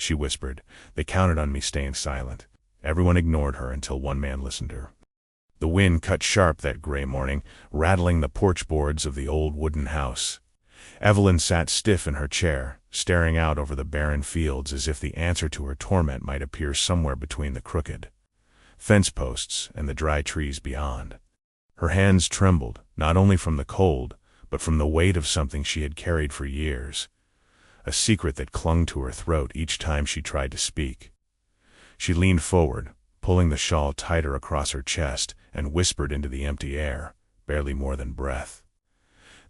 she whispered. "They counted on me staying silent." Everyone ignored her until one man listened to her. The wind cut sharp that gray morning, rattling the porch boards of the old wooden house. Evelyn sat stiff in her chair, staring out over the barren fields as if the answer to her torment might appear somewhere between the crooked fence posts and the dry trees beyond. Her hands trembled, not only from the cold, but from the weight of something she had carried for years, a secret that clung to her throat each time she tried to speak. She leaned forward, pulling the shawl tighter across her chest, and whispered into the empty air, barely more than breath.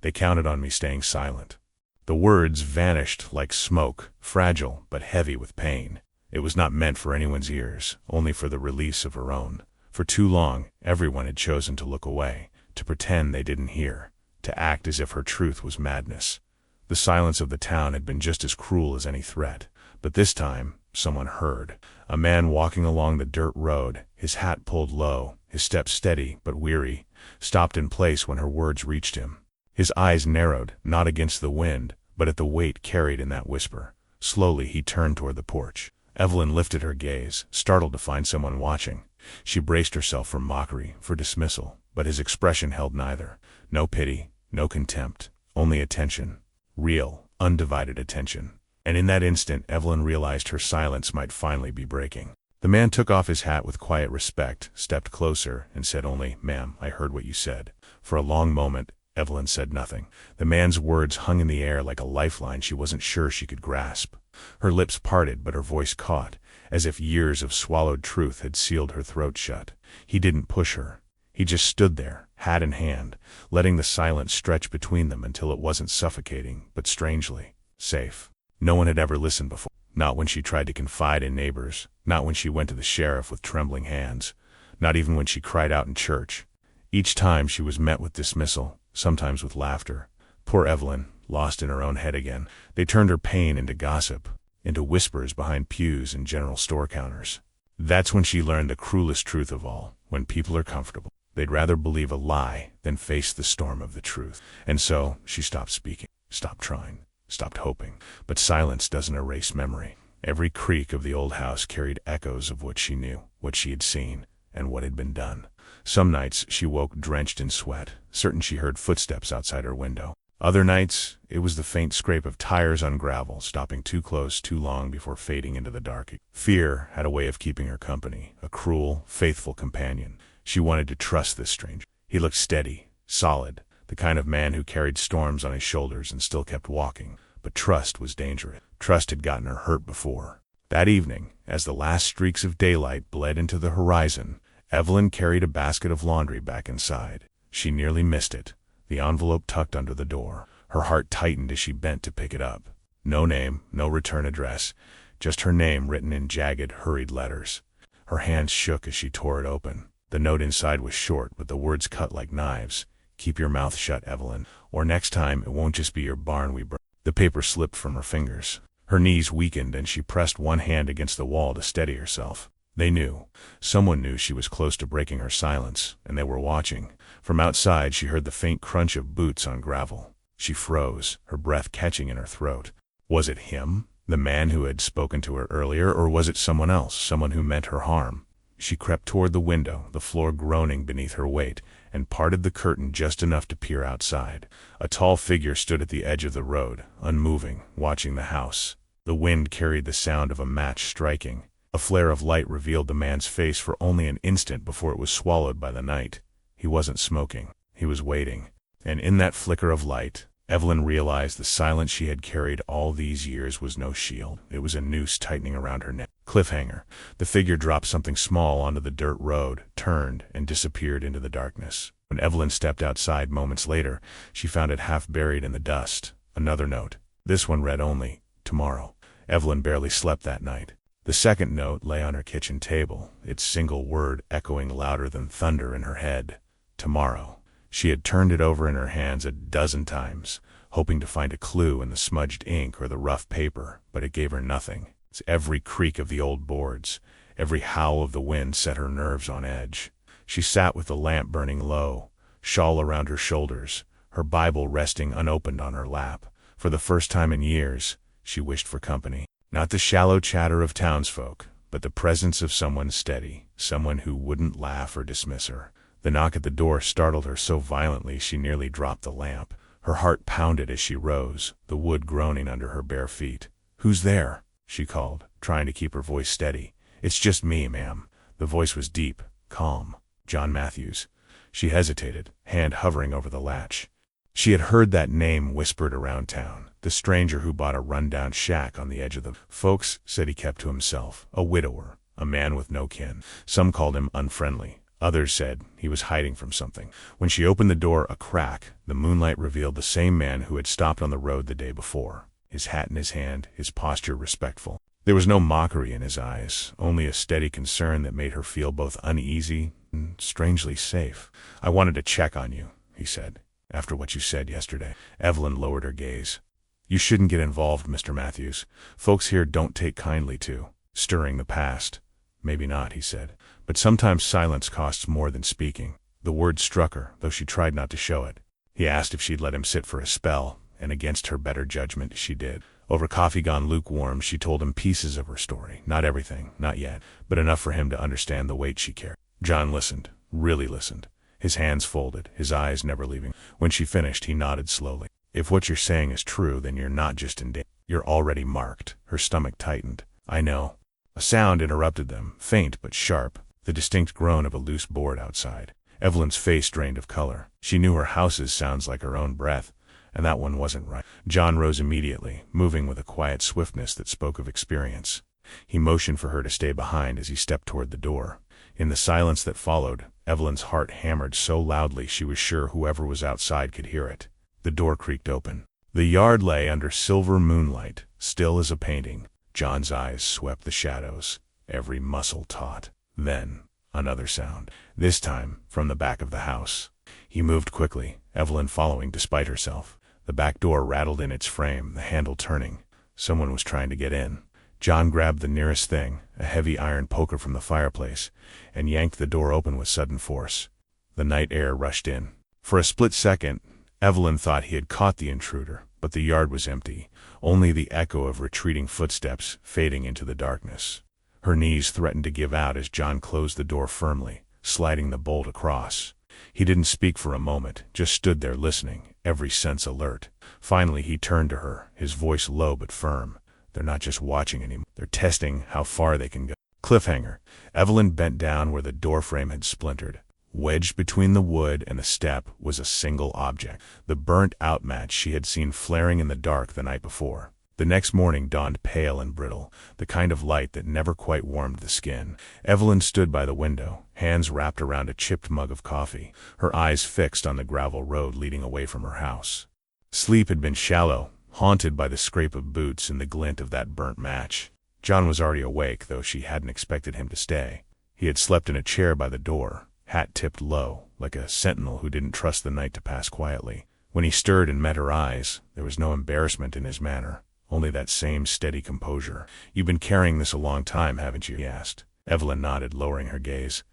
"They counted on me staying silent." The words vanished like smoke, fragile but heavy with pain. It was not meant for anyone's ears, only for the release of her own. For too long, everyone had chosen to look away, to pretend they didn't hear, to act as if her truth was madness. The silence of the town had been just as cruel as any threat, but this time, someone heard. A man walking along the dirt road, his hat pulled low, his steps steady but weary, stopped in place when her words reached him. His eyes narrowed, not against the wind, but at the weight carried in that whisper. Slowly he turned toward the porch. Evelyn lifted her gaze, startled to find someone watching. She braced herself for mockery, for dismissal, but his expression held neither. No pity, no contempt, only attention. Real, undivided attention. And in that instant, Evelyn realized her silence might finally be breaking. The man took off his hat with quiet respect, stepped closer, and said only, "Ma'am, I heard what you said." For a long moment, Evelyn said nothing. The man's words hung in the air like a lifeline she wasn't sure she could grasp. Her lips parted, but her voice caught, as if years of swallowed truth had sealed her throat shut. He didn't push her. He just stood there, hat in hand, letting the silence stretch between them until it wasn't suffocating, but strangely safe. No one had ever listened before. Not when she tried to confide in neighbors, not when she went to the sheriff with trembling hands, not even when she cried out in church. Each time she was met with dismissal, sometimes with laughter. Poor Evelyn, lost in her own head again. They turned her pain into gossip, into whispers behind pews and general store counters. That's when she learned the cruelest truth of all. When people are comfortable, they'd rather believe a lie than face the storm of the truth. And so, she stopped speaking, stopped trying, stopped hoping. But silence doesn't erase memory. Every creak of the old house carried echoes of what she knew, what she had seen, and what had been done. Some nights she woke drenched in sweat, certain she heard footsteps outside her window. Other nights, it was the faint scrape of tires on gravel, stopping too close too long before fading into the dark. Fear had a way of keeping her company, a cruel, faithful companion. She wanted to trust this stranger. He looked steady, solid, the kind of man who carried storms on his shoulders and still kept walking. But trust was dangerous. Trust had gotten her hurt before. That evening, as the last streaks of daylight bled into the horizon, Evelyn carried a basket of laundry back inside. She nearly missed it, the envelope tucked under the door. Her heart tightened as she bent to pick it up. No name, no return address, just her name written in jagged, hurried letters. Her hands shook as she tore it open. The note inside was short, but the words cut like knives. "Keep your mouth shut, Evelyn, or next time it won't just be your barn we burn." The paper slipped from her fingers. Her knees weakened and she pressed one hand against the wall to steady herself. They knew. Someone knew she was close to breaking her silence, and they were watching. From outside she heard the faint crunch of boots on gravel. She froze, her breath catching in her throat. Was it him, the man who had spoken to her earlier, or was it someone else, someone who meant her harm? She crept toward the window, the floor groaning beneath her weight, and parted the curtain just enough to peer outside. A tall figure stood at the edge of the road, unmoving, watching the house. The wind carried the sound of a match striking. A flare of light revealed the man's face for only an instant before it was swallowed by the night. He wasn't smoking. He was waiting. And in that flicker of light, Evelyn realized the silence she had carried all these years was no shield. It was a noose tightening around her neck. Cliffhanger. The figure dropped something small onto the dirt road, turned, and disappeared into the darkness. When Evelyn stepped outside moments later, she found it half buried in the dust. Another note. This one read only, "Tomorrow." Evelyn barely slept that night. The second note lay on her kitchen table, its single word echoing louder than thunder in her head. Tomorrow. She had turned it over in her hands a dozen times, hoping to find a clue in the smudged ink or the rough paper, but it gave her nothing. Every creak of the old boards, every howl of the wind set her nerves on edge. She sat with the lamp burning low, shawl around her shoulders, her Bible resting unopened on her lap. For the first time in years, she wished for company. Not the shallow chatter of townsfolk, but the presence of someone steady, someone who wouldn't laugh or dismiss her. The knock at the door startled her so violently she nearly dropped the lamp. Her heart pounded as she rose, the wood groaning under her bare feet. "Who's there?" she called, trying to keep her voice steady. "It's just me, ma'am." The voice was deep, calm. "John Matthews." She hesitated, hand hovering over the latch. She had heard that name whispered around town, the stranger who bought a run-down shack on the edge of the... Folks said he kept to himself, a widower, a man with no kin. Some called him unfriendly. Others said he was hiding from something. When she opened the door a crack, the moonlight revealed the same man who had stopped on the road the day before, his hat in his hand, his posture respectful. There was no mockery in his eyes, only a steady concern that made her feel both uneasy and strangely safe. "I wanted to check on you," he said, "after what you said yesterday." Evelyn lowered her gaze. "You shouldn't get involved, Mr. Matthews. Folks here don't take kindly to stirring the past." "Maybe not," he said, "but sometimes silence costs more than speaking." The word struck her, though she tried not to show it. He asked if she'd let him sit for a spell, and against her better judgment, she did. Over coffee gone lukewarm, she told him pieces of her story. Not everything, not yet, but enough for him to understand the weight she carried. John listened, really listened, his hands folded, his eyes never leaving. When she finished, he nodded slowly. "If what you're saying is true, then you're not just in danger. You're already marked." Her stomach tightened. "I know." A sound interrupted them, faint but sharp, the distinct groan of a loose board outside. Evelyn's face drained of color. She knew her house's sounds like her own breath, and that one wasn't right. John rose immediately, moving with a quiet swiftness that spoke of experience. He motioned for her to stay behind as he stepped toward the door. In the silence that followed, Evelyn's heart hammered so loudly she was sure whoever was outside could hear it. The door creaked open. The yard lay under silver moonlight, still as a painting. John's eyes swept the shadows, every muscle taut. Then, another sound, this time from the back of the house. He moved quickly, Evelyn following despite herself. The back door rattled in its frame, the handle turning. Someone was trying to get in. John grabbed the nearest thing, a heavy iron poker from the fireplace, and yanked the door open with sudden force. The night air rushed in. For a split second, Evelyn thought he had caught the intruder, but the yard was empty, only the echo of retreating footsteps fading into the darkness. Her knees threatened to give out as John closed the door firmly, sliding the bolt across. He didn't speak for a moment, just stood there listening, every sense alert. Finally he turned to her, his voice low but firm. "They're not just watching anymore. They're testing how far they can go." Cliffhanger. Evelyn bent down where the doorframe had splintered. Wedged between the wood and the step was a single object, the burnt-out match she had seen flaring in the dark the night before. The next morning dawned pale and brittle, the kind of light that never quite warmed the skin. Evelyn stood by the window, hands wrapped around a chipped mug of coffee, her eyes fixed on the gravel road leading away from her house. Sleep had been shallow, haunted by the scrape of boots and the glint of that burnt match. John was already awake, though she hadn't expected him to stay. He had slept in a chair by the door, hat tipped low, like a sentinel who didn't trust the night to pass quietly. When he stirred and met her eyes, there was no embarrassment in his manner, only that same steady composure. "You've been carrying this a long time, haven't you?" he asked. Evelyn nodded, lowering her gaze.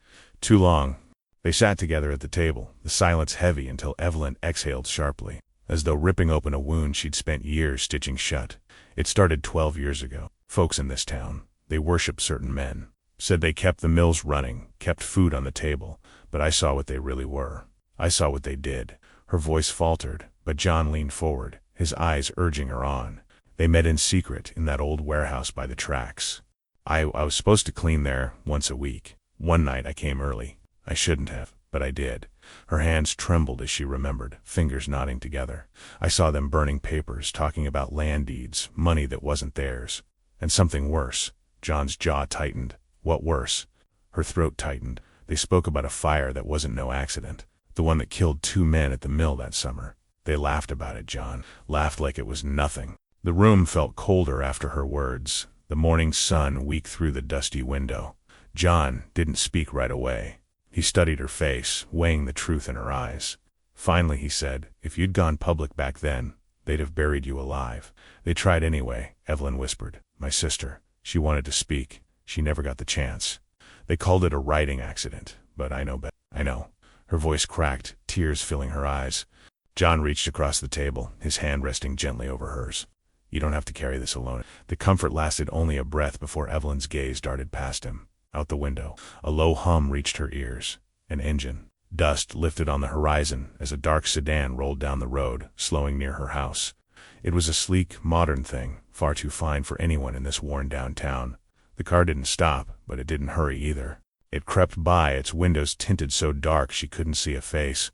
"Too long." They sat together at the table, the silence heavy until Evelyn exhaled sharply, as though ripping open a wound she'd spent years stitching shut. "It started 12 years ago. Folks in this town, they worshiped certain men. Said they kept the mills running, kept food on the table, but I saw what they really were. I saw what they did." Her voice faltered, but John leaned forward, his eyes urging her on. "They met in secret in that old warehouse by the tracks. I was supposed to clean there once a week. One night I came early. I shouldn't have, but I did." Her hands trembled as she remembered, fingers knotting together. "I saw them burning papers, talking about land deeds, money that wasn't theirs. And something worse." John's jaw tightened. "What worse?" Her throat tightened. "They spoke about a fire that wasn't no accident. The one that killed 2 men at the mill that summer. They laughed about it, John. Laughed like it was nothing." The room felt colder after her words, the morning sun weak through the dusty window. John didn't speak right away. He studied her face, weighing the truth in her eyes. Finally he said, "If you'd gone public back then, they'd have buried you alive." "They tried anyway," Evelyn whispered. "My sister. She wanted to speak. She never got the chance. They called it a writing accident, but I know better." "I know." Her voice cracked, tears filling her eyes. John reached across the table, his hand resting gently over hers. You don't have to carry this alone. The comfort lasted only a breath before Evelyn's gaze darted past him. Out the window, a low hum reached her ears. An engine. Dust lifted on the horizon as a dark sedan rolled down the road, slowing near her house. It was a sleek, modern thing, far too fine for anyone in this worn-down town. The car didn't stop, but it didn't hurry either. It crept by, its windows tinted so dark she couldn't see a face.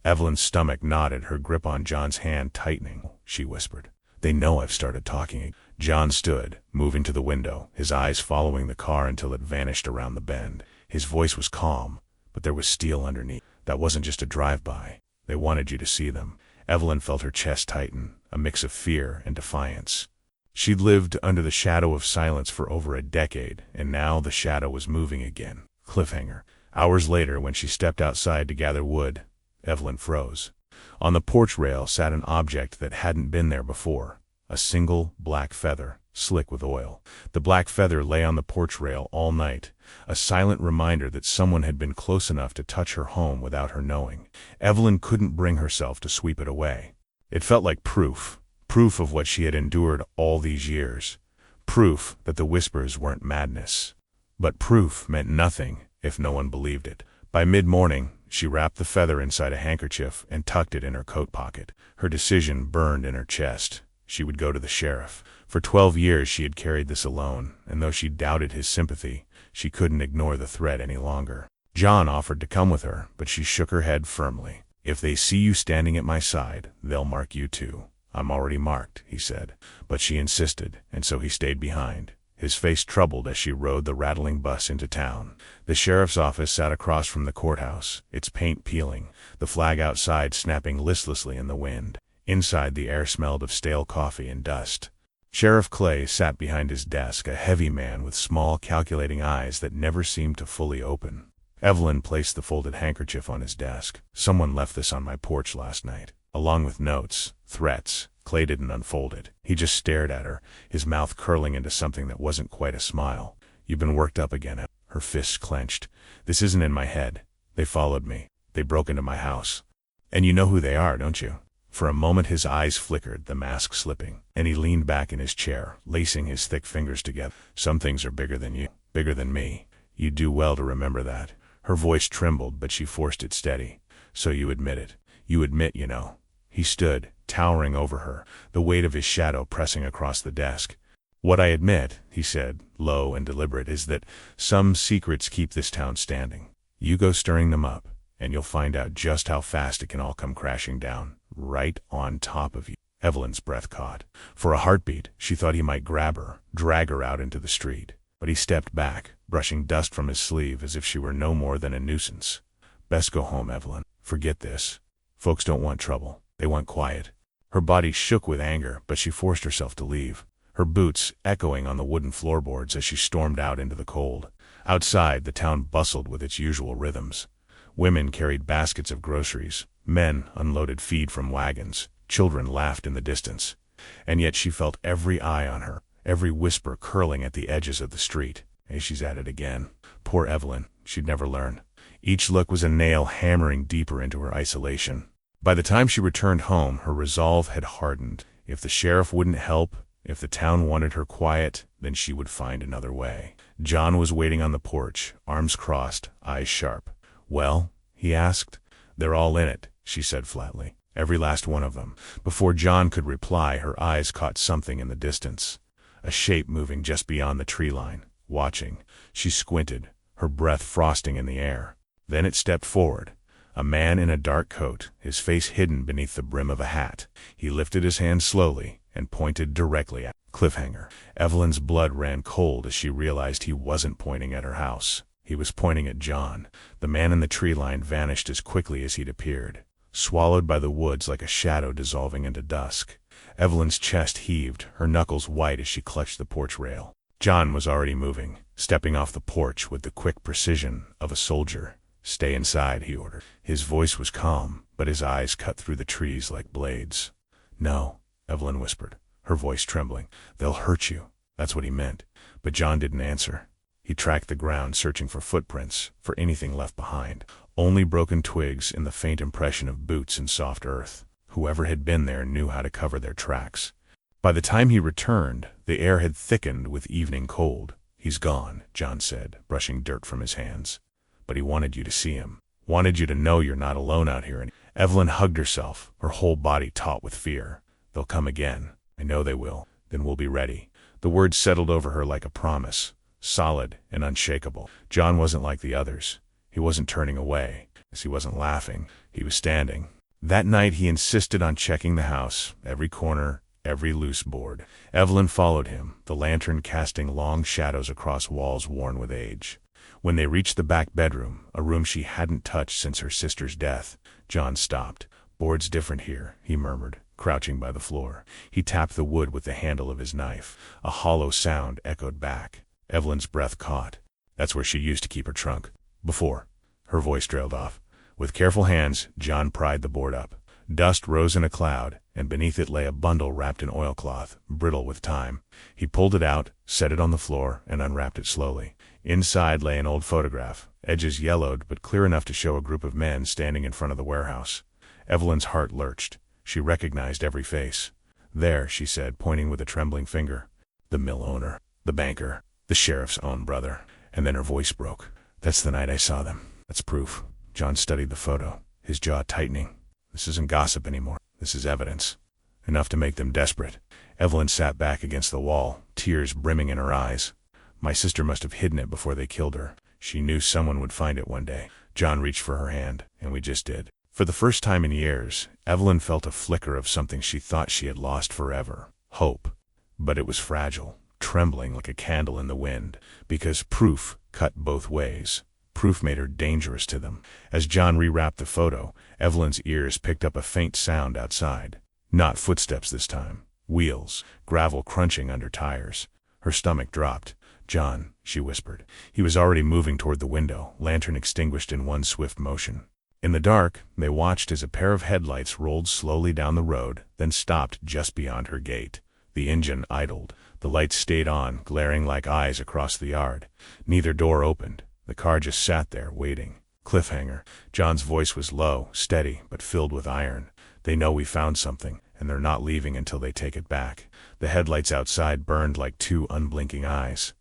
Evelyn's stomach knotted, her grip on John's hand tightening. She whispered, "They know I've started talking." John stood, moving to the window, his eyes following the car until it vanished around the bend. His voice was calm, but there was steel underneath. That wasn't just a drive-by. They wanted you to see them. Evelyn felt her chest tighten, a mix of fear and defiance. She'd lived under the shadow of silence for over a decade, and now the shadow was moving again. Cliffhanger. Hours later, when she stepped outside to gather wood, Evelyn froze. On the porch rail sat an object that hadn't been there before. A single black feather, slick with oil. The black feather lay on the porch rail all night, a silent reminder that someone had been close enough to touch her home without her knowing. Evelyn couldn't bring herself to sweep it away. It felt like proof of what she had endured all these years. Proof that the whispers weren't madness. But proof meant nothing if no one believed it. By mid-morning, she wrapped the feather inside a handkerchief and tucked it in her coat pocket. Her decision burned in her chest. She would go to the sheriff. For 12 years she had carried this alone, and though she doubted his sympathy, she couldn't ignore the threat any longer. John offered to come with her, but she shook her head firmly. "If they see you standing at my side, they'll mark you too." "I'm already marked," he said. But she insisted, and so he stayed behind, his face troubled as she rode the rattling bus into town. The sheriff's office sat across from the courthouse, its paint peeling, the flag outside snapping listlessly in the wind. Inside, the air smelled of stale coffee and dust. Sheriff Clay sat behind his desk, a heavy man with small, calculating eyes that never seemed to fully open. Evelyn placed the folded handkerchief on his desk. "Someone left this on my porch last night, along with notes, threats." Clay didn't unfold it. He just stared at her, his mouth curling into something that wasn't quite a smile. "You've been worked up again." Her fists clenched. "This isn't in my head. They followed me. They broke into my house. And you know who they are, don't you?" For a moment his eyes flickered, the mask slipping, and he leaned back in his chair, lacing his thick fingers together. "Some things are bigger than you, bigger than me. You do well to remember that." Her voice trembled, but she forced it steady. "So you admit it. You admit, you know." He stood, towering over her, the weight of his shadow pressing across the desk. "What I admit," he said, low and deliberate, "is that some secrets keep this town standing. You go stirring them up, and you'll find out just how fast it can all come crashing down, right on top of you." Evelyn's breath caught. For a heartbeat, she thought he might grab her, drag her out into the street. But he stepped back, brushing dust from his sleeve as if she were no more than a nuisance. "Best go home, Evelyn. Forget this. Folks don't want trouble. They want quiet." Her body shook with anger, but she forced herself to leave, her boots echoing on the wooden floorboards as she stormed out into the cold. Outside, the town bustled with its usual rhythms. Women carried baskets of groceries, men unloaded feed from wagons, children laughed in the distance. And yet she felt every eye on her, every whisper curling at the edges of the street. She's at it again. Poor Evelyn, she'd never learn. Each look was a nail hammering deeper into her isolation. By the time she returned home, her resolve had hardened. If the sheriff wouldn't help, if the town wanted her quiet, then she would find another way. John was waiting on the porch, arms crossed, eyes sharp. "Well?" he asked. "They're all in it," she said flatly. "Every last one of them." Before John could reply, her eyes caught something in the distance. A shape moving just beyond the tree line, watching. She squinted, her breath frosting in the air. Then it stepped forward. A man in a dark coat, his face hidden beneath the brim of a hat. He lifted his hand slowly and pointed directly at Cliffhanger. Evelyn's blood ran cold as she realized he wasn't pointing at her house. He was pointing at John. The man in the tree line vanished as quickly as he'd appeared, swallowed by the woods like a shadow dissolving into dusk. Evelyn's chest heaved, her knuckles white as she clutched the porch rail. John was already moving, stepping off the porch with the quick precision of a soldier. "Stay inside," he ordered. His voice was calm, but his eyes cut through the trees like blades. "No," Evelyn whispered, her voice trembling. "They'll hurt you." That's what he meant. But John didn't answer. He tracked the ground, searching for footprints, for anything left behind. Only broken twigs and the faint impression of boots in soft earth. Whoever had been there knew how to cover their tracks. By the time he returned, the air had thickened with evening cold. "He's gone," John said, brushing dirt from his hands. "But he wanted you to see him. Wanted you to know you're not alone out here." And Evelyn hugged herself, her whole body taut with fear. "They'll come again. I know they will. Then we'll be ready." The words settled over her like a promise, solid and unshakable. John wasn't like the others. He wasn't turning away. He wasn't laughing. He was standing. That night he insisted on checking the house, every corner, every loose board. Evelyn followed him, the lantern casting long shadows across walls worn with age. When they reached the back bedroom, a room she hadn't touched since her sister's death, John stopped. "Board's different here," he murmured, crouching by the floor. He tapped the wood with the handle of his knife. A hollow sound echoed back. Evelyn's breath caught. "That's where she used to keep her trunk. Before." Her voice trailed off. With careful hands, John pried the board up. Dust rose in a cloud, and beneath it lay a bundle wrapped in oilcloth, brittle with time. He pulled it out, set it on the floor, and unwrapped it slowly. Inside lay an old photograph, edges yellowed but clear enough to show a group of men standing in front of the warehouse. Evelyn's heart lurched. She recognized every face. "There," she said, pointing with a trembling finger. "The mill owner, the banker, the sheriff's own brother." And then her voice broke. "That's the night I saw them. That's proof." John studied the photo, his jaw tightening. "This isn't gossip anymore. This is evidence. Enough to make them desperate." Evelyn sat back against the wall, tears brimming in her eyes. "My sister must have hidden it before they killed her. She knew someone would find it one day." John reached for her hand, and we just did. For the first time in years, Evelyn felt a flicker of something she thought she had lost forever. Hope. But it was fragile, trembling like a candle in the wind, because proof cut both ways. Proof made her dangerous to them. As John rewrapped the photo, Evelyn's ears picked up a faint sound outside. Not footsteps this time. Wheels, gravel crunching under tires. Her stomach dropped. "John," she whispered. He was already moving toward the window, lantern extinguished in one swift motion. In the dark, they watched as a pair of headlights rolled slowly down the road, then stopped just beyond her gate. The engine idled. The lights stayed on, glaring like eyes across the yard. Neither door opened. The car just sat there, waiting. Cliffhanger. John's voice was low, steady, but filled with iron. "They know we found something, and they're not leaving until they take it back." The headlights outside burned like two unblinking eyes.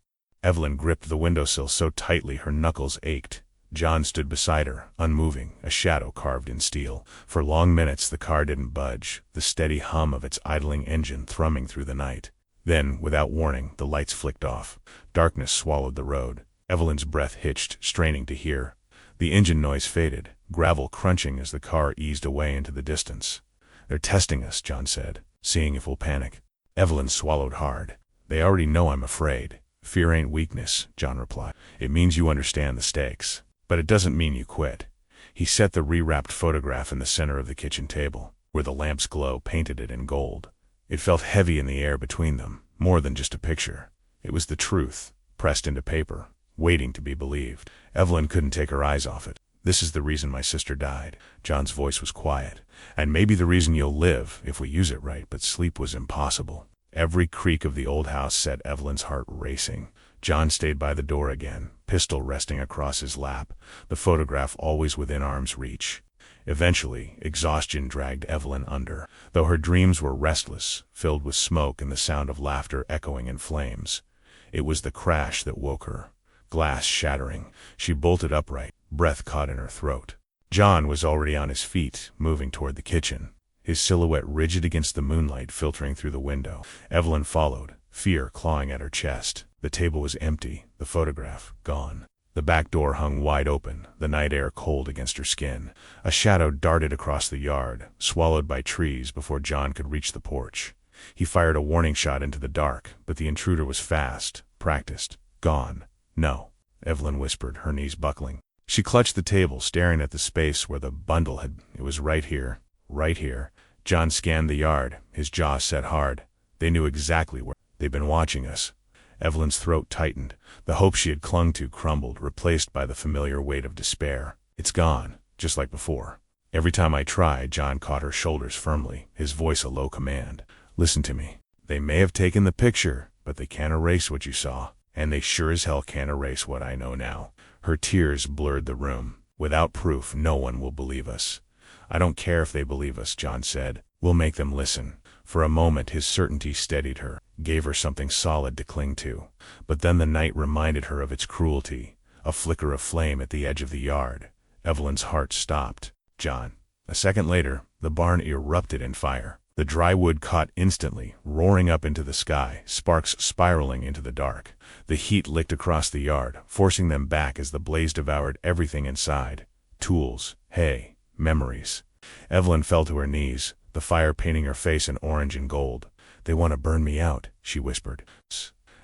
Evelyn gripped the windowsill so tightly her knuckles ached. John stood beside her, unmoving, a shadow carved in steel. For long minutes the car didn't budge, the steady hum of its idling engine thrumming through the night. Then, without warning, the lights flicked off. Darkness swallowed the road. Evelyn's breath hitched, straining to hear. The engine noise faded, gravel crunching as the car eased away into the distance. "They're testing us," John said, "seeing if we'll panic." Evelyn swallowed hard. "They already know I'm afraid." "Fear ain't weakness," John replied. "It means you understand the stakes. But it doesn't mean you quit." He set the rewrapped photograph in the center of the kitchen table, where the lamp's glow painted it in gold. It felt heavy in the air between them, more than just a picture. It was the truth, pressed into paper, waiting to be believed. Evelyn couldn't take her eyes off it. "This is the reason my sister died." John's voice was quiet. "And maybe the reason you'll live, if we use it right, but sleep was impossible." Every creak of the old house set Evelyn's heart racing. John stayed by the door again, pistol resting across his lap, the photograph always within arm's reach. Eventually, exhaustion dragged Evelyn under, though her dreams were restless, filled with smoke and the sound of laughter echoing in flames. It was the crash that woke her. Glass shattering. She bolted upright, breath caught in her throat. John was already on his feet, moving toward the kitchen, his silhouette rigid against the moonlight filtering through the window. Evelyn followed, fear clawing at her chest. The table was empty, the photograph gone. The back door hung wide open, the night air cold against her skin. A shadow darted across the yard, swallowed by trees before John could reach the porch. He fired a warning shot into the dark, but the intruder was fast, practiced, gone. "No," Evelyn whispered, her knees buckling. She clutched the table, staring at the space where the bundle had. It was right here, right here. John scanned the yard, his jaw set hard. They knew exactly where. "They've been watching us." Evelyn's throat tightened. The hope she had clung to crumbled, replaced by the familiar weight of despair. "It's gone, just like before." Every time I tried, John caught her shoulders firmly, his voice a low command. "Listen to me. They may have taken the picture, but they can't erase what you saw. And they sure as hell can't erase what I know now." Her tears blurred the room. "Without proof, no one will believe us." "I don't care if they believe us," John said. "We'll make them listen." For a moment his certainty steadied her, gave her something solid to cling to. But then the night reminded her of its cruelty, a flicker of flame at the edge of the yard. Evelyn's heart stopped. John. A second later, the barn erupted in fire. The dry wood caught instantly, roaring up into the sky, sparks spiraling into the dark. The heat licked across the yard, forcing them back as the blaze devoured everything inside. Tools, hay, memories. Evelyn fell to her knees, the fire painting her face in orange and gold. "They want to burn me out," she whispered.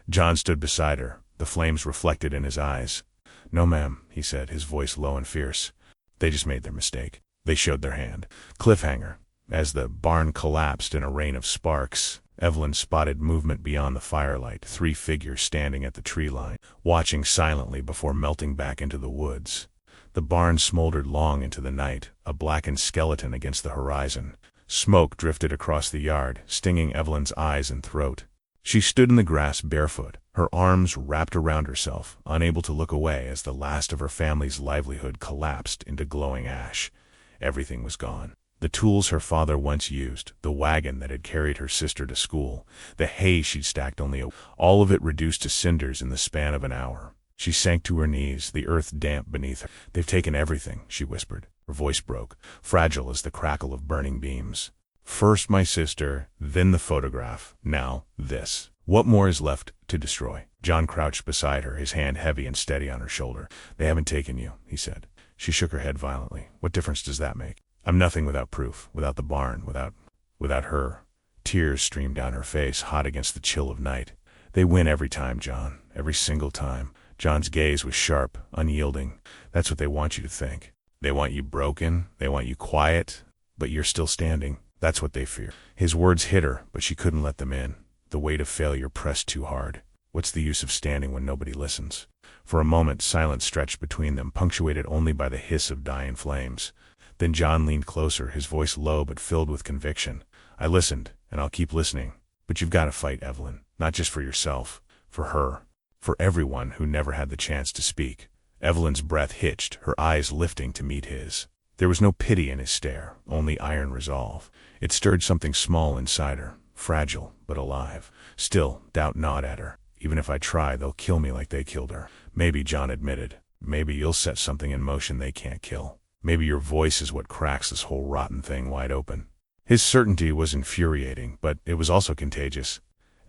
John stood beside her, the flames reflected in his eyes. "No, ma'am," he said, his voice low and fierce. "They just made their mistake." They showed their hand. Cliffhanger. As the barn collapsed in a rain of sparks, Evelyn spotted movement beyond the firelight, 3 figures standing at the tree line, watching silently before melting back into the woods. The barn smoldered long into the night, a blackened skeleton against the horizon. Smoke drifted across the yard, stinging Evelyn's eyes and throat. She stood in the grass barefoot, her arms wrapped around herself, unable to look away as the last of her family's livelihood collapsed into glowing ash. Everything was gone. The tools her father once used, the wagon that had carried her sister to school, the hay she'd stacked all of it reduced to cinders in the span of an hour. She sank to her knees, the earth damp beneath her. "They've taken everything," she whispered. Her voice broke, fragile as the crackle of burning beams. "First my sister, then the photograph, now this. What more is left to destroy?" John crouched beside her, his hand heavy and steady on her shoulder. "They haven't taken you," he said. She shook her head violently. "What difference does that make? I'm nothing without proof, without the barn, without her." Tears streamed down her face, hot against the chill of night. "They win every time, John, every single time." John's gaze was sharp, unyielding. "That's what they want you to think. They want you broken, they want you quiet, but you're still standing. That's what they fear." His words hit her, but she couldn't let them in. The weight of failure pressed too hard. What's the use of standing when nobody listens? For a moment silence stretched between them, punctuated only by the hiss of dying flames. Then John leaned closer, his voice low but filled with conviction. "I listened, and I'll keep listening. But you've got to fight, Evelyn. Not just for yourself. For her. For everyone who never had the chance to speak." Evelyn's breath hitched, her eyes lifting to meet his. There was no pity in his stare, only iron resolve. It stirred something small inside her, fragile but alive. Still, doubt gnawed at her. "Even if I try, they'll kill me like they killed her." "Maybe," John admitted. "Maybe you'll set something in motion they can't kill. Maybe your voice is what cracks this whole rotten thing wide open." His certainty was infuriating, but it was also contagious.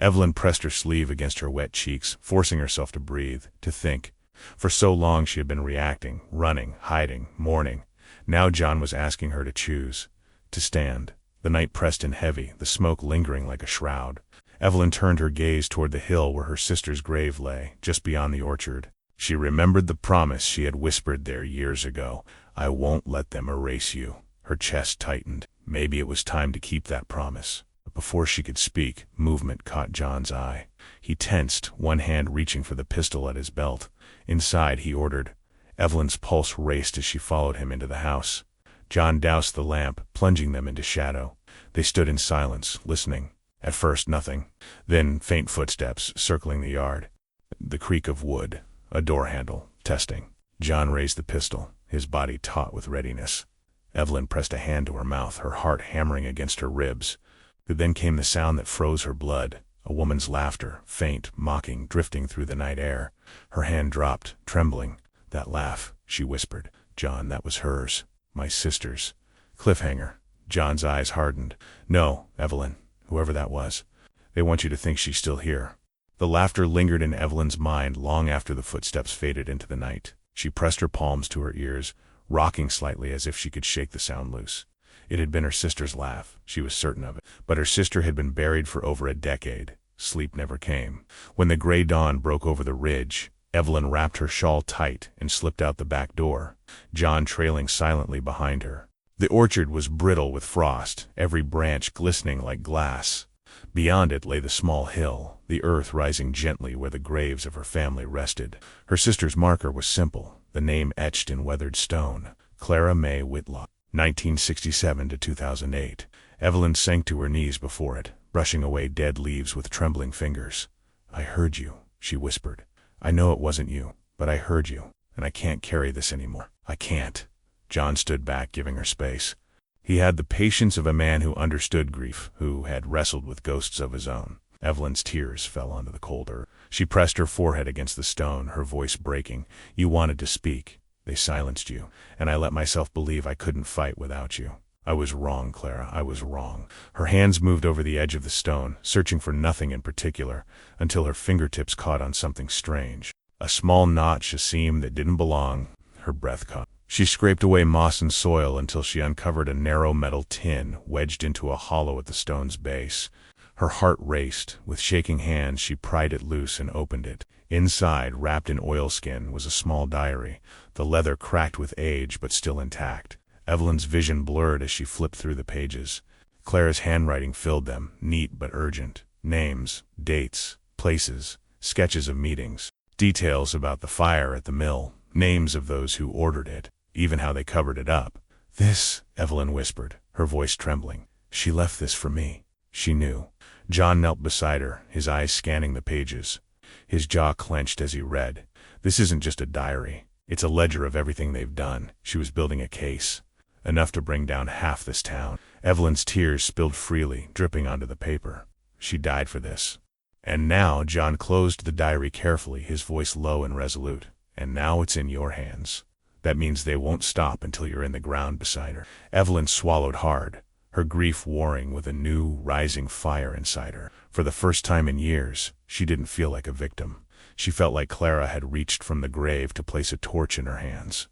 Evelyn pressed her sleeve against her wet cheeks, forcing herself to breathe, to think. For so long she had been reacting, running, hiding, mourning. Now John was asking her to choose, to stand. The night pressed in heavy, the smoke lingering like a shroud. Evelyn turned her gaze toward the hill where her sister's grave lay, just beyond the orchard. She remembered the promise she had whispered there years ago. "I won't let them erase you." Her chest tightened. Maybe it was time to keep that promise. But before she could speak, movement caught John's eye. He tensed, one hand reaching for the pistol at his belt. "Inside," he ordered. Evelyn's pulse raced as she followed him into the house. John doused the lamp, plunging them into shadow. They stood in silence, listening. At first nothing. Then faint footsteps circling the yard. The creak of wood. A door handle. Testing. John raised the pistol, his body taut with readiness. Evelyn pressed a hand to her mouth, her heart hammering against her ribs. Then came the sound that froze her blood. A woman's laughter, faint, mocking, drifting through the night air. Her hand dropped, trembling. "That laugh," she whispered. "John, that was hers. My sister's." Cliffhanger. John's eyes hardened. "No, Evelyn, whoever that was. They want you to think she's still here." The laughter lingered in Evelyn's mind long after the footsteps faded into the night. She pressed her palms to her ears, rocking slightly as if she could shake the sound loose. It had been her sister's laugh, she was certain of it. But her sister had been buried for over a decade. Sleep never came. When the gray dawn broke over the ridge, Evelyn wrapped her shawl tight and slipped out the back door, John trailing silently behind her. The orchard was brittle with frost, every branch glistening like glass. Beyond it lay the small hill, the earth rising gently where the graves of her family rested. Her sister's marker was simple, the name etched in weathered stone, Clara May Whitlock, 1967 to 2008. Evelyn sank to her knees before it, brushing away dead leaves with trembling fingers. "I heard you," she whispered. "I know it wasn't you, but I heard you, and I can't carry this anymore. I can't." John stood back, giving her space. He had the patience of a man who understood grief, who had wrestled with ghosts of his own. Evelyn's tears fell onto the cold earth. She pressed her forehead against the stone, her voice breaking. You wanted to speak. They silenced you, and I let myself believe I couldn't fight without you. I was wrong, Clara, I was wrong. Her hands moved over the edge of the stone, searching for nothing in particular, until her fingertips caught on something strange. A small notch, a seam that didn't belong. Her breath caught. She scraped away moss and soil until she uncovered a narrow metal tin wedged into a hollow at the stone's base. Her heart raced. With shaking hands, she pried it loose and opened it. Inside, wrapped in oilskin, was a small diary, the leather cracked with age but still intact. Evelyn's vision blurred as she flipped through the pages. Clara's handwriting filled them, neat but urgent. Names, dates, places, sketches of meetings, details about the fire at the mill, names of those who ordered it, even how they covered it up. This, Evelyn whispered, her voice trembling. She left this for me. She knew. John knelt beside her, his eyes scanning the pages. His jaw clenched as he read. This isn't just a diary. It's a ledger of everything they've done. She was building a case. Enough to bring down half this town. Evelyn's tears spilled freely, dripping onto the paper. She died for this. And now John closed the diary carefully, his voice low and resolute. And now it's in your hands. That means they won't stop until you're in the ground beside her. Evelyn swallowed hard, her grief warring with a new, rising fire inside her. For the first time in years, she didn't feel like a victim. She felt like Clara had reached from the grave to place a torch in her hands.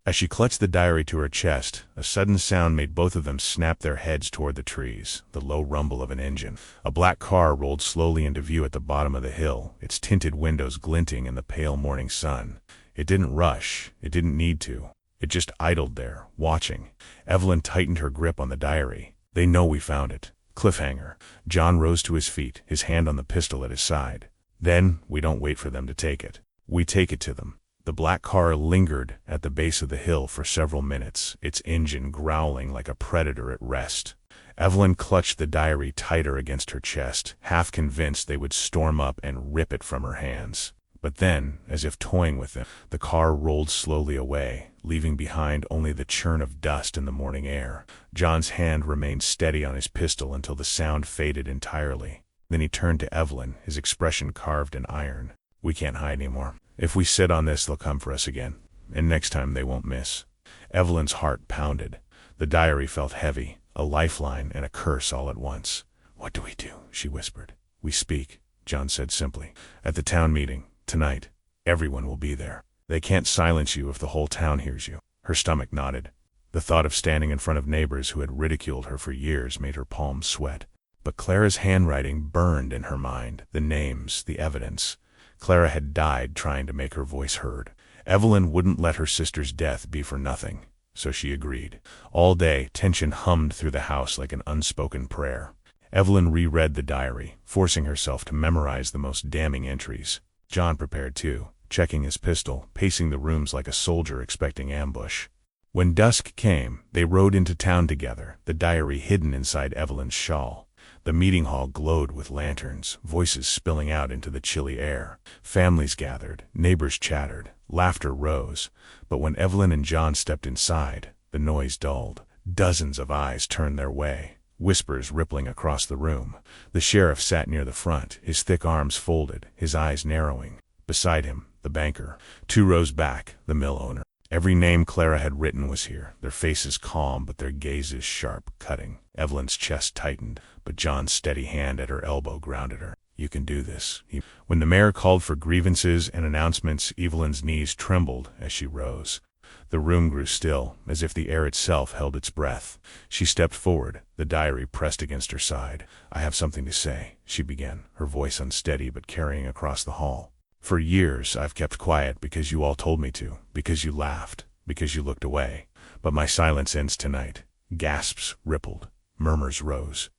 As she clutched the diary to her chest, a sudden sound made both of them snap their heads toward the trees, the low rumble of an engine. A black car rolled slowly into view at the bottom of the hill, its tinted windows glinting in the pale morning sun. It didn't rush. It didn't need to. It just idled there, watching. Evelyn tightened her grip on the diary. They know we found it. Cliffhanger. John rose to his feet, his hand on the pistol at his side. Then, we don't wait for them to take it. We take it to them. The black car lingered at the base of the hill for several minutes, its engine growling like a predator at rest. Evelyn clutched the diary tighter against her chest, half convinced they would storm up and rip it from her hands. But then, as if toying with them, the car rolled slowly away, leaving behind only the churn of dust in the morning air. John's hand remained steady on his pistol until the sound faded entirely. Then he turned to Evelyn, his expression carved in iron. We can't hide anymore. If we sit on this, they'll come for us again. And next time they won't miss. Evelyn's heart pounded. The diary felt heavy, a lifeline and a curse all at once. What do we do? She whispered. We speak, John said simply. At the town meeting. Tonight, everyone will be there. They can't silence you if the whole town hears you. Her stomach knotted. The thought of standing in front of neighbors who had ridiculed her for years made her palms sweat. But Clara's handwriting burned in her mind, the names, the evidence. Clara had died trying to make her voice heard. Evelyn wouldn't let her sister's death be for nothing, so she agreed. All day, tension hummed through the house like an unspoken prayer. Evelyn reread the diary, forcing herself to memorize the most damning entries. John prepared too, checking his pistol, pacing the rooms like a soldier expecting ambush. When dusk came, they rode into town together, the diary hidden inside Evelyn's shawl. The meeting hall glowed with lanterns, voices spilling out into the chilly air. Families gathered, neighbors chattered, laughter rose. But when Evelyn and John stepped inside, the noise dulled. Dozens of eyes turned their way, whispers rippling across the room. The sheriff sat near the front, his thick arms folded, his eyes narrowing. Beside him, the banker. 2 rows back, the mill owner. Every name Clara had written was here, their faces calm but their gazes sharp, cutting. Evelyn's chest tightened, but John's steady hand at her elbow grounded her. You can do this. When the mayor called for grievances and announcements, Evelyn's knees trembled as she rose. The room grew still, as if the air itself held its breath. She stepped forward, the diary pressed against her side. I have something to say, she began, her voice unsteady but carrying across the hall. For years I've kept quiet because you all told me to, because you laughed, because you looked away. But my silence ends tonight. Gasps rippled, murmurs rose.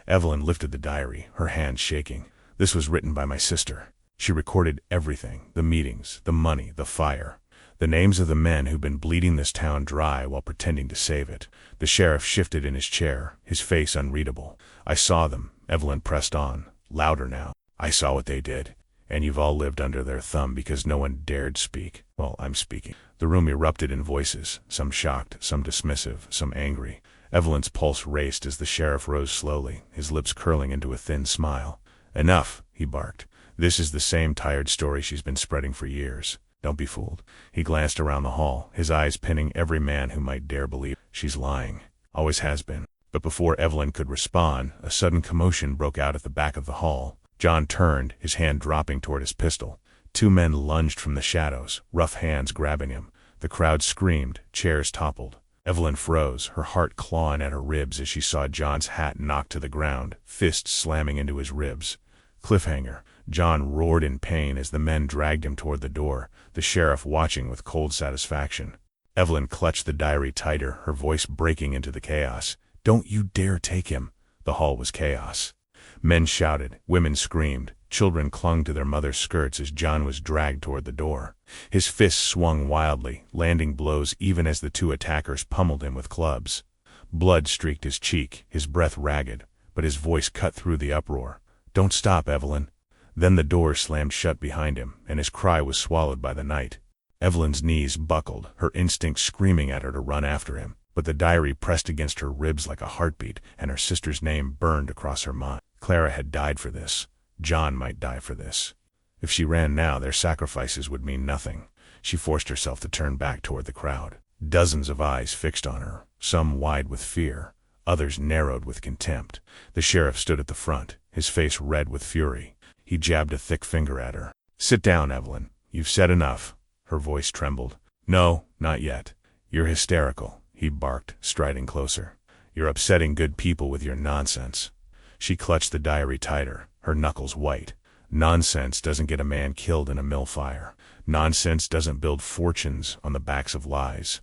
Evelyn lifted the diary, her hand shaking. This was written by my sister. She recorded everything, the meetings, the money, the fire. The names of the men who'd been bleeding this town dry while pretending to save it. The sheriff shifted in his chair, his face unreadable. I saw them, Evelyn pressed on, louder now. I saw what they did. And you've all lived under their thumb because no one dared speak. Well, I'm speaking. The room erupted in voices, some shocked, some dismissive, some angry. Evelyn's pulse raced as the sheriff rose slowly, his lips curling into a thin smile. "Enough," he barked. "This is the same tired story she's been spreading for years. Don't be fooled." He glanced around the hall, his eyes pinning every man who might dare believe. "She's lying. Always has been." But before Evelyn could respond, a sudden commotion broke out at the back of the hall. John turned, his hand dropping toward his pistol. Two men lunged from the shadows, rough hands grabbing him. The crowd screamed, chairs toppled. Evelyn froze, her heart clawing at her ribs as she saw John's hat knocked to the ground, fists slamming into his ribs. "Cliffhanger!" John roared in pain as the men dragged him toward the door, the sheriff watching with cold satisfaction. Evelyn clutched the diary tighter, her voice breaking into the chaos. "Don't you dare take him!" The hall was chaos. Men shouted, women screamed, children clung to their mothers' skirts as John was dragged toward the door. His fists swung wildly, landing blows even as the two attackers pummeled him with clubs. Blood streaked his cheek, his breath ragged, but his voice cut through the uproar. "Don't stop, Evelyn." Then the door slammed shut behind him, and his cry was swallowed by the night. Evelyn's knees buckled, her instinct screaming at her to run after him, but the diary pressed against her ribs like a heartbeat, and her sister's name burned across her mind. Clara had died for this. John might die for this. If she ran now, their sacrifices would mean nothing. She forced herself to turn back toward the crowd. Dozens of eyes fixed on her, some wide with fear, others narrowed with contempt. The sheriff stood at the front, his face red with fury. He jabbed a thick finger at her. "Sit down, Evelyn. You've said enough." Her voice trembled. "No, not yet. You're hysterical," he barked, striding closer. "You're upsetting good people with your nonsense." She clutched the diary tighter, her knuckles white. Nonsense doesn't get a man killed in a mill fire. Nonsense doesn't build fortunes on the backs of lies.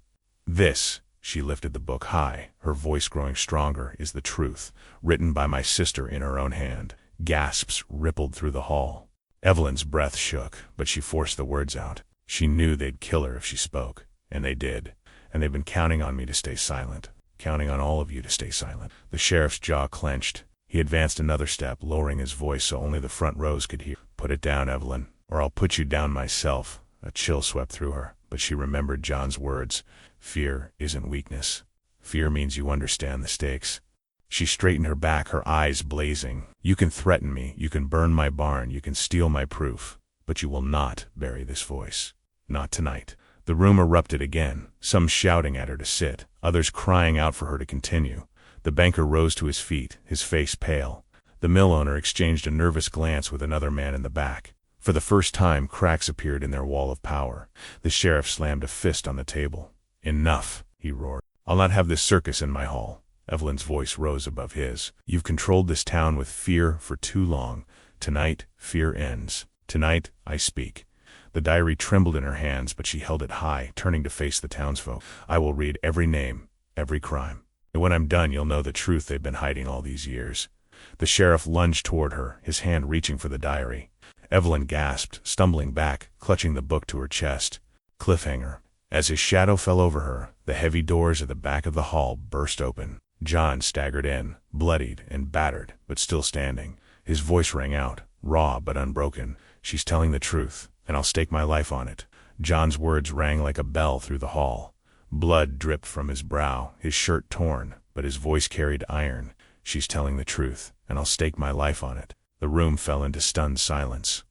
This, she lifted the book high, her voice growing stronger, is the truth, written by my sister in her own hand. Gasps rippled through the hall. Evelyn's breath shook, but she forced the words out. She knew they'd kill her if she spoke, and they did. And they've been counting on me to stay silent, counting on all of you to stay silent. The sheriff's jaw clenched. He advanced another step, lowering his voice so only the front rows could hear. "Put it down, Evelyn, or I'll put you down myself." A chill swept through her, but she remembered John's words. Fear isn't weakness. Fear means you understand the stakes. She straightened her back, her eyes blazing. "You can threaten me, you can burn my barn, you can steal my proof, but you will not bury this voice. Not tonight." The room erupted again, some shouting at her to sit, others crying out for her to continue. The banker rose to his feet, his face pale. The mill owner exchanged a nervous glance with another man in the back. For the first time, cracks appeared in their wall of power. The sheriff slammed a fist on the table. "Enough," he roared. "I'll not have this circus in my hall." Evelyn's voice rose above his. "You've controlled this town with fear for too long. Tonight, fear ends. Tonight, I speak." The diary trembled in her hands, but she held it high, turning to face the townsfolk. "I will read every name, every crime. And when I'm done, you'll know the truth they've been hiding all these years." The sheriff lunged toward her, his hand reaching for the diary. Evelyn gasped, stumbling back, clutching the book to her chest. Cliffhanger. As his shadow fell over her, the heavy doors at the back of the hall burst open. John staggered in, bloodied and battered, but still standing. His voice rang out, raw but unbroken. "She's telling the truth, and I'll stake my life on it." John's words rang like a bell through the hall. Blood dripped from his brow, his shirt torn, but his voice carried iron. "She's telling the truth, and I'll stake my life on it." The room fell into stunned silence.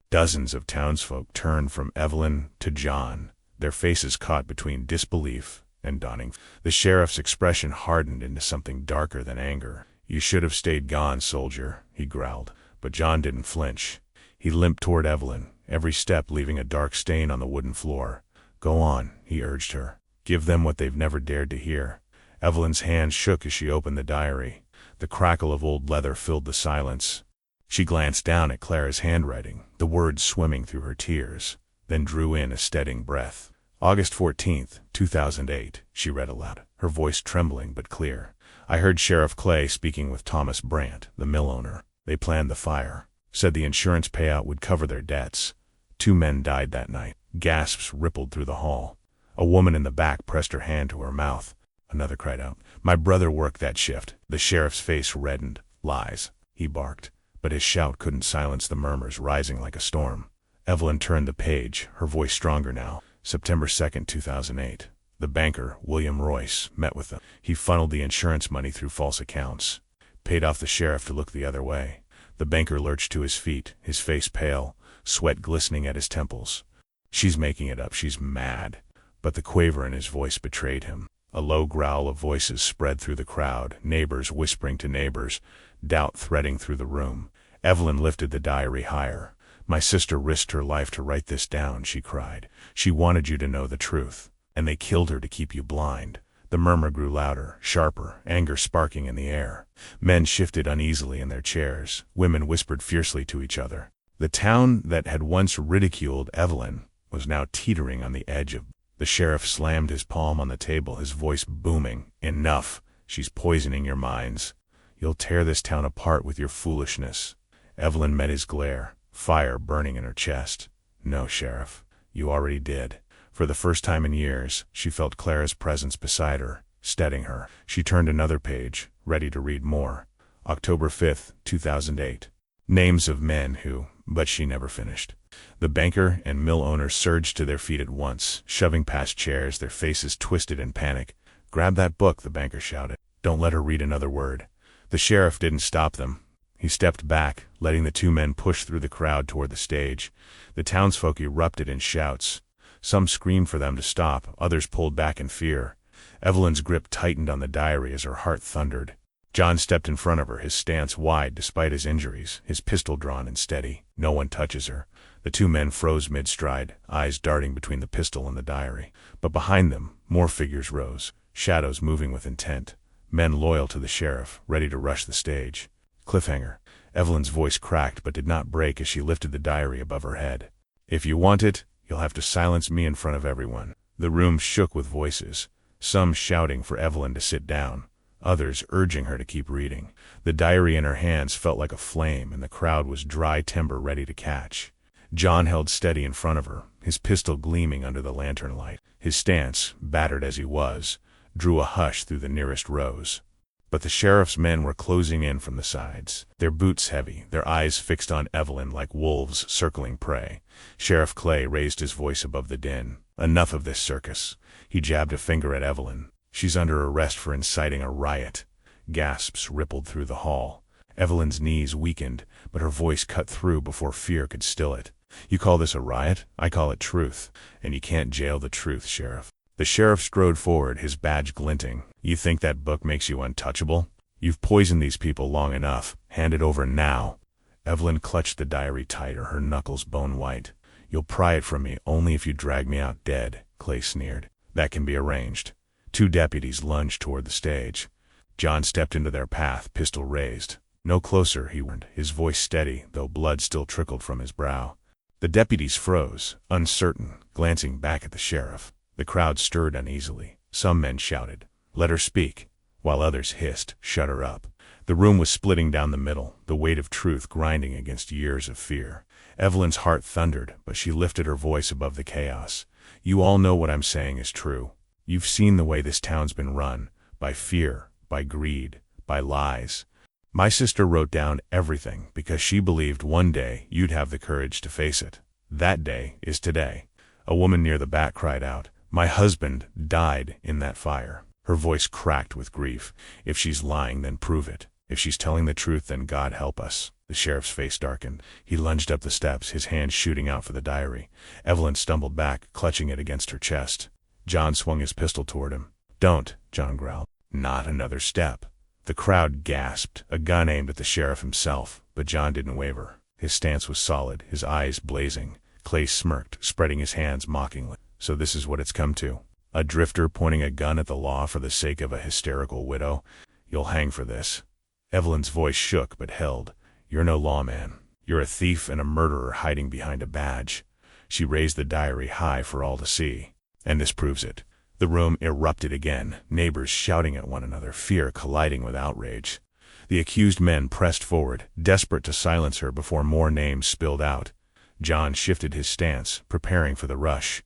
Dozens of townsfolk turned from Evelyn to John, their faces caught between disbelief and dawning. The sheriff's expression hardened into something darker than anger. "You should have stayed gone, soldier," he growled. But John didn't flinch. He limped toward Evelyn, every step leaving a dark stain on the wooden floor. "Go on," he urged her. "Give them what they've never dared to hear." Evelyn's hand shook as she opened the diary. The crackle of old leather filled the silence. She glanced down at Clara's handwriting, the words swimming through her tears, then drew in a steadying breath. "August 14th, 2008, she read aloud, her voice trembling but clear. "I heard Sheriff Clay speaking with Thomas Brandt, the mill owner. They planned the fire. Said the insurance payout would cover their debts. 2 men died that night." Gasps rippled through the hall. A woman in the back pressed her hand to her mouth. Another cried out, "My brother worked that shift." The sheriff's face reddened. "Lies," he barked, but his shout couldn't silence the murmurs rising like a storm. Evelyn turned the page, her voice stronger now. "September 2nd, 2008. The banker, William Royce, met with them. He funneled the insurance money through false accounts, paid off the sheriff to look the other way. The banker lurched to his feet, his face pale, sweat glistening at his temples. She's making it up, she's mad. But the quaver in his voice betrayed him. A low growl of voices spread through the crowd, neighbors whispering to neighbors, doubt threading through the room. Evelyn lifted the diary higher. "My sister risked her life to write this down," she cried. "She wanted you to know the truth. And they killed her to keep you blind." The murmur grew louder, sharper, anger sparking in the air. Men shifted uneasily in their chairs. Women whispered fiercely to each other. The town that had once ridiculed Evelyn was now teetering on the edge of... The sheriff slammed his palm on the table, his voice booming. "Enough. She's poisoning your minds. You'll tear this town apart with your foolishness." Evelyn met his glare, fire burning in her chest. "No, Sheriff. You already did." For the first time in years, she felt Clara's presence beside her, steadying her. She turned another page, ready to read more. October 5th, 2008. Names of men who... But she never finished. The banker and mill owners surged to their feet at once, shoving past chairs, their faces twisted in panic. "Grab that book," the banker shouted. "Don't let her read another word." The sheriff didn't stop them. He stepped back, letting the two men push through the crowd toward the stage. The townsfolk erupted in shouts. Some screamed for them to stop, others pulled back in fear. Evelyn's grip tightened on the diary as her heart thundered. John stepped in front of her, his stance wide despite his injuries, his pistol drawn and steady. "No one touches her." The two men froze mid-stride, eyes darting between the pistol and the diary. But behind them, more figures rose, shadows moving with intent. Men loyal to the sheriff, ready to rush the stage. Cliffhanger. Evelyn's voice cracked but did not break as she lifted the diary above her head. "If you want it, you'll have to silence me in front of everyone." The room shook with voices, some shouting for Evelyn to sit down, others urging her to keep reading. The diary in her hands felt like a flame, and the crowd was dry timber ready to catch. John held steady in front of her, his pistol gleaming under the lantern light. His stance, battered as he was, drew a hush through the nearest rows. But the sheriff's men were closing in from the sides, their boots heavy, their eyes fixed on Evelyn like wolves circling prey. Sheriff Clay raised his voice above the din. "Enough of this circus." He jabbed a finger at Evelyn. "She's under arrest for inciting a riot." Gasps rippled through the hall. Evelyn's knees weakened, but her voice cut through before fear could still it. "You call this a riot? I call it truth. And you can't jail the truth, Sheriff." The sheriff strode forward, his badge glinting. "You think that book makes you untouchable? You've poisoned these people long enough. Hand it over now." Evelyn clutched the diary tighter, her knuckles bone white. "You'll pry it from me only if you drag me out dead," Clay sneered. "That can be arranged." Two deputies lunged toward the stage. John stepped into their path, pistol raised. "No closer," he warned, his voice steady, though blood still trickled from his brow. The deputies froze, uncertain, glancing back at the sheriff. The crowd stirred uneasily. Some men shouted, "Let her speak," while others hissed, "Shut her up." The room was splitting down the middle, the weight of truth grinding against years of fear. Evelyn's heart thundered, but she lifted her voice above the chaos. "You all know what I'm saying is true. You've seen the way this town's been run, by fear, by greed, by lies. My sister wrote down everything because she believed one day you'd have the courage to face it. That day is today." A woman near the back cried out, "My husband died in that fire." Her voice cracked with grief. "If she's lying, then prove it. If she's telling the truth, then God help us." The sheriff's face darkened. He lunged up the steps, his hand shooting out for the diary. Evelyn stumbled back, clutching it against her chest. John swung his pistol toward him. "Don't," John growled. "Not another step." The crowd gasped, a gun aimed at the sheriff himself, but John didn't waver. His stance was solid, his eyes blazing. Clay smirked, spreading his hands mockingly. "So this is what it's come to? A drifter pointing a gun at the law for the sake of a hysterical widow? You'll hang for this." Evelyn's voice shook but held. "You're no lawman. You're a thief and a murderer hiding behind a badge." She raised the diary high for all to see. "And this proves it." The room erupted again, neighbors shouting at one another, fear colliding with outrage. The accused men pressed forward, desperate to silence her before more names spilled out. John shifted his stance, preparing for the rush.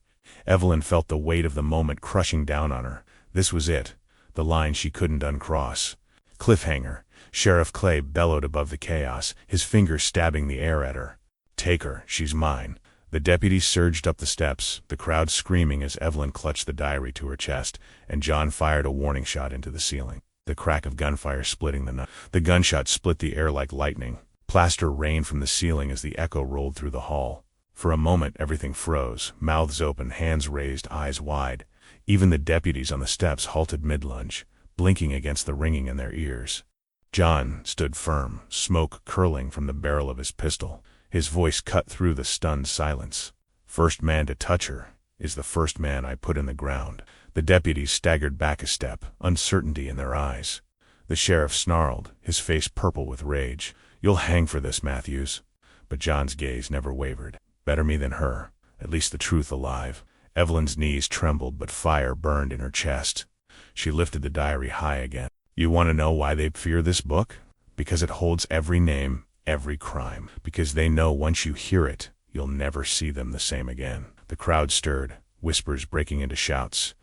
Evelyn felt the weight of the moment crushing down on her. This was it, the line she couldn't uncross. Cliffhanger. Sheriff Clay bellowed above the chaos, his fingers stabbing the air at her. "Take her, she's mine." The deputies surged up the steps, the crowd screaming as Evelyn clutched the diary to her chest, and John fired a warning shot into the ceiling. The crack of gunfire splitting the night. The gunshot split the air like lightning. Plaster rained from the ceiling as the echo rolled through the hall. For a moment everything froze, mouths open, hands raised, eyes wide. Even the deputies on the steps halted mid-lunge, blinking against the ringing in their ears. John stood firm, smoke curling from the barrel of his pistol. His voice cut through the stunned silence. "First man to touch her is the first man I put in the ground." The deputies staggered back a step, uncertainty in their eyes. The sheriff snarled, his face purple with rage. "You'll hang for this, Matthews." But John's gaze never wavered. Better me than her, at least the truth alive. Evelyn's knees trembled, but fire burned in her chest. She lifted the diary high again. "You want to know why they fear this book? Because it holds every name, every crime. Because they know once you hear it, you'll never see them the same again." The crowd stirred, whispers breaking into shouts.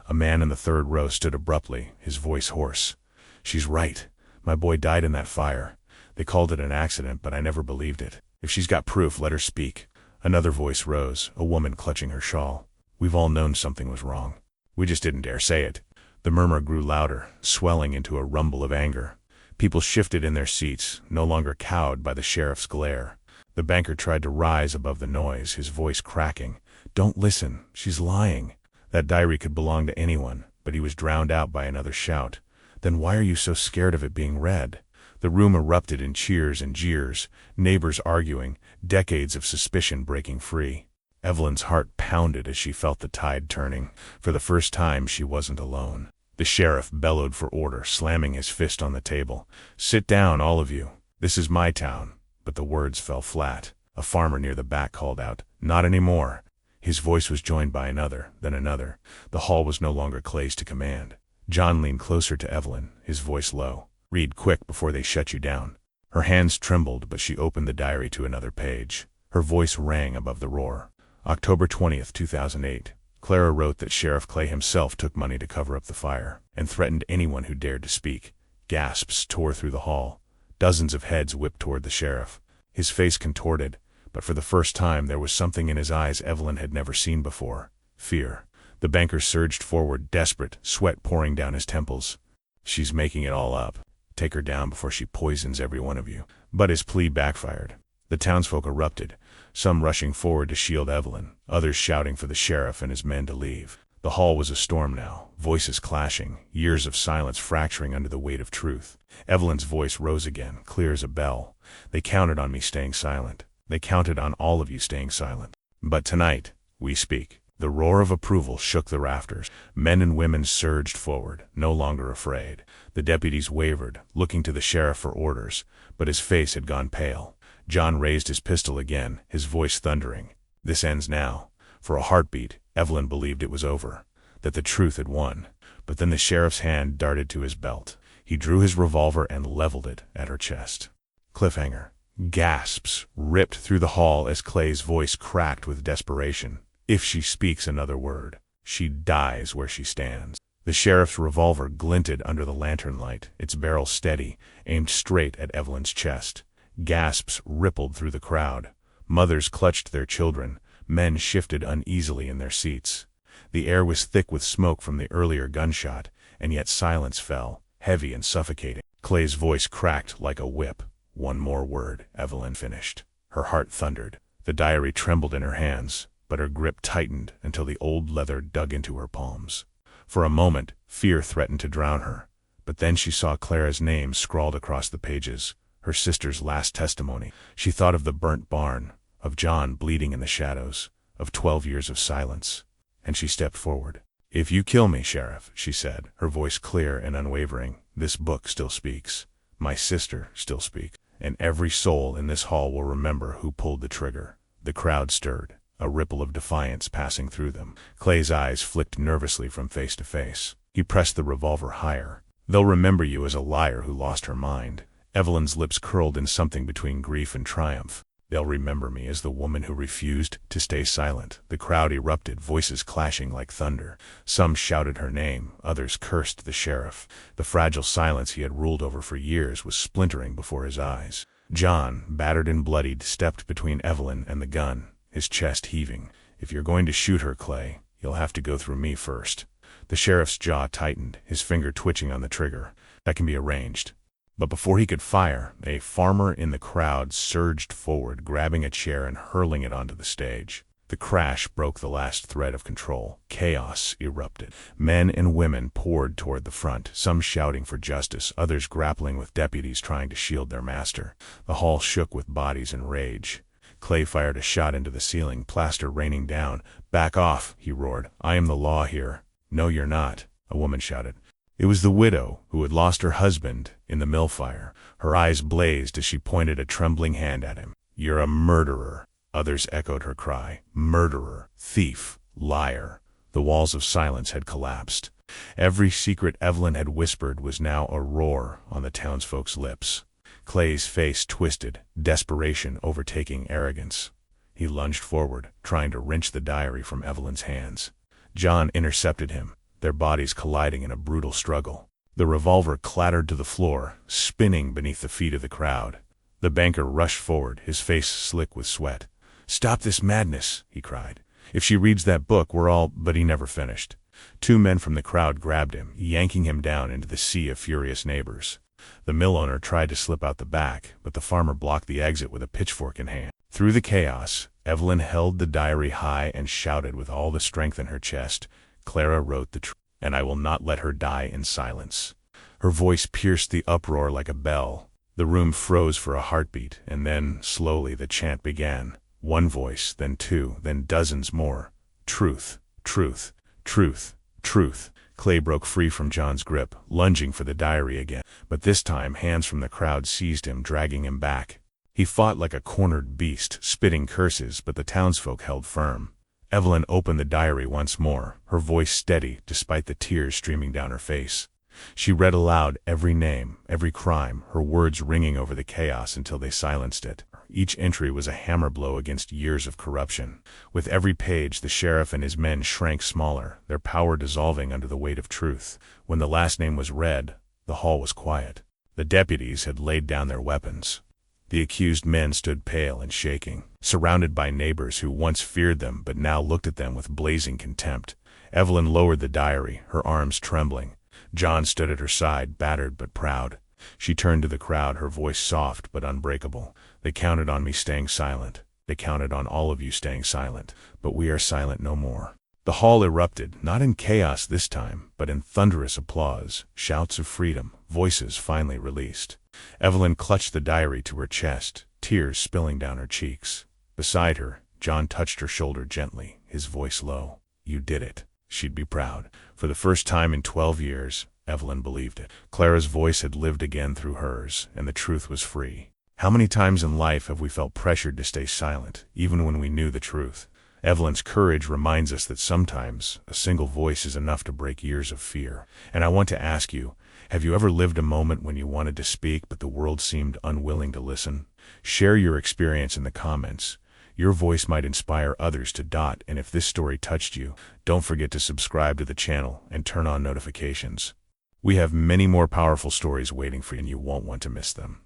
A man in the third row stood abruptly, his voice hoarse. "She's right. My boy died in that fire. They called it an accident, but I never believed it. If she's got proof, let her speak." Another voice rose, a woman clutching her shawl. "We've all known something was wrong. We just didn't dare say it." The murmur grew louder, swelling into a rumble of anger. People shifted in their seats, no longer cowed by the sheriff's glare. The banker tried to rise above the noise, his voice cracking. "Don't listen. She's lying." That diary could belong to anyone, but he was drowned out by another shout. "Then why are you so scared of it being read?" The room erupted in cheers and jeers, neighbors arguing, decades of suspicion breaking free. Evelyn's heart pounded as she felt the tide turning. For the first time, she wasn't alone. The sheriff bellowed for order, slamming his fist on the table. "Sit down, all of you. This is my town." But the words fell flat. A farmer near the back called out, "Not anymore." His voice was joined by another, then another. The hall was no longer Clay's to command. John leaned closer to Evelyn, his voice low. "Read quick before they shut you down." Her hands trembled, but she opened the diary to another page. Her voice rang above the roar. October 20th, 2008. Clara wrote that Sheriff Clay himself took money to cover up the fire, and threatened anyone who dared to speak. Gasps tore through the hall. Dozens of heads whipped toward the sheriff. His face contorted, but for the first time there was something in his eyes Evelyn had never seen before. Fear. The banker surged forward, desperate, sweat pouring down his temples. "She's making it all up. Take her down before she poisons every one of you." But his plea backfired. The townsfolk erupted, some rushing forward to shield Evelyn, others shouting for the sheriff and his men to leave. The hall was a storm now, voices clashing, years of silence fracturing under the weight of truth. Evelyn's voice rose again, clear as a bell. "They counted on me staying silent. They counted on all of you staying silent. But tonight, we speak." The roar of approval shook the rafters. Men and women surged forward, no longer afraid. The deputies wavered, looking to the sheriff for orders, but his face had gone pale. John raised his pistol again, his voice thundering. "This ends now." For a heartbeat, Evelyn believed it was over, that the truth had won. But then the sheriff's hand darted to his belt. He drew his revolver and leveled it at her chest. Cliffhanger. Gasps ripped through the hall as Clay's voice cracked with desperation. "If she speaks another word, she dies where she stands." The sheriff's revolver glinted under the lantern light, its barrel steady, aimed straight at Evelyn's chest. Gasps rippled through the crowd. Mothers clutched their children. Men shifted uneasily in their seats. The air was thick with smoke from the earlier gunshot, and yet silence fell, heavy and suffocating. Clay's voice cracked like a whip. "One more word," Evelyn finished. Her heart thundered. The diary trembled in her hands, but her grip tightened until the old leather dug into her palms. For a moment, fear threatened to drown her, but then she saw Clara's name scrawled across the pages, her sister's last testimony. She thought of the burnt barn, of John bleeding in the shadows, of 12 years of silence, and she stepped forward. "If you kill me, Sheriff," she said, her voice clear and unwavering, "this book still speaks. My sister still speaks, and every soul in this hall will remember who pulled the trigger." The crowd stirred, a ripple of defiance passing through them. Clay's eyes flicked nervously from face to face. He pressed the revolver higher. "They'll remember you as a liar who lost her mind." Evelyn's lips curled in something between grief and triumph. "They'll remember me as the woman who refused to stay silent." The crowd erupted, voices clashing like thunder. Some shouted her name, others cursed the sheriff. The fragile silence he had ruled over for years was splintering before his eyes. John, battered and bloodied, stepped between Evelyn and the gun, his chest heaving. "If you're going to shoot her, Clay, you'll have to go through me first." The sheriff's jaw tightened, his finger twitching on the trigger. "That can be arranged." But before he could fire, a farmer in the crowd surged forward, grabbing a chair and hurling it onto the stage. The crash broke the last thread of control. Chaos erupted. Men and women poured toward the front, some shouting for justice, others grappling with deputies trying to shield their master. The hall shook with bodies and rage. Clay fired a shot into the ceiling, plaster raining down. "Back off," he roared. "I am the law here." "No, you're not," a woman shouted. It was the widow who had lost her husband in the mill fire. Her eyes blazed as she pointed a trembling hand at him. "You're a murderer." Others echoed her cry. Murderer, thief, liar. The walls of silence had collapsed. Every secret Evelyn had whispered was now a roar on the townsfolk's lips. Clay's face twisted, desperation overtaking arrogance. He lunged forward, trying to wrench the diary from Evelyn's hands. John intercepted him, their bodies colliding in a brutal struggle. The revolver clattered to the floor, spinning beneath the feet of the crowd. The banker rushed forward, his face slick with sweat. "Stop this madness," he cried. "If she reads that book, we're all—" But he never finished. Two men from the crowd grabbed him, yanking him down into the sea of furious neighbors. The mill owner tried to slip out the back, but the farmer blocked the exit with a pitchfork in hand. Through the chaos, Evelyn held the diary high and shouted with all the strength in her chest, "Clara wrote the truth, and I will not let her die in silence." Her voice pierced the uproar like a bell. The room froze for a heartbeat, and then, slowly, the chant began. One voice, then two, then dozens more. "Truth, truth, truth, truth." Clay broke free from John's grip, lunging for the diary again. But this time, hands from the crowd seized him, dragging him back. He fought like a cornered beast, spitting curses, but the townsfolk held firm. Evelyn opened the diary once more, her voice steady despite the tears streaming down her face. She read aloud every name, every crime, her words ringing over the chaos until they silenced it. Each entry was a hammer blow against years of corruption. With every page, the sheriff and his men shrank smaller, their power dissolving under the weight of truth. When the last name was read, the hall was quiet. The deputies had laid down their weapons. The accused men stood pale and shaking, surrounded by neighbors who once feared them but now looked at them with blazing contempt. Evelyn lowered the diary, her arms trembling. John stood at her side, battered but proud. She turned to the crowd, her voice soft but unbreakable. "They counted on me staying silent. They counted on all of you staying silent. But we are silent no more." The hall erupted, not in chaos this time, but in thunderous applause, shouts of freedom, voices finally released. Evelyn clutched the diary to her chest, tears spilling down her cheeks. Beside her, John touched her shoulder gently, his voice low. "You did it." She'd be proud. For the first time in 12 years, Evelyn believed it. Clara's voice had lived again through hers, and the truth was free. How many times in life have we felt pressured to stay silent, even when we knew the truth? Evelyn's courage reminds us that sometimes a single voice is enough to break years of fear. And I want to ask you, have you ever lived a moment when you wanted to speak but the world seemed unwilling to listen? Share your experience in the comments. Your voice might inspire others to. And if this story touched you, don't forget to subscribe to the channel and turn on notifications. We have many more powerful stories waiting for you and you won't want to miss them.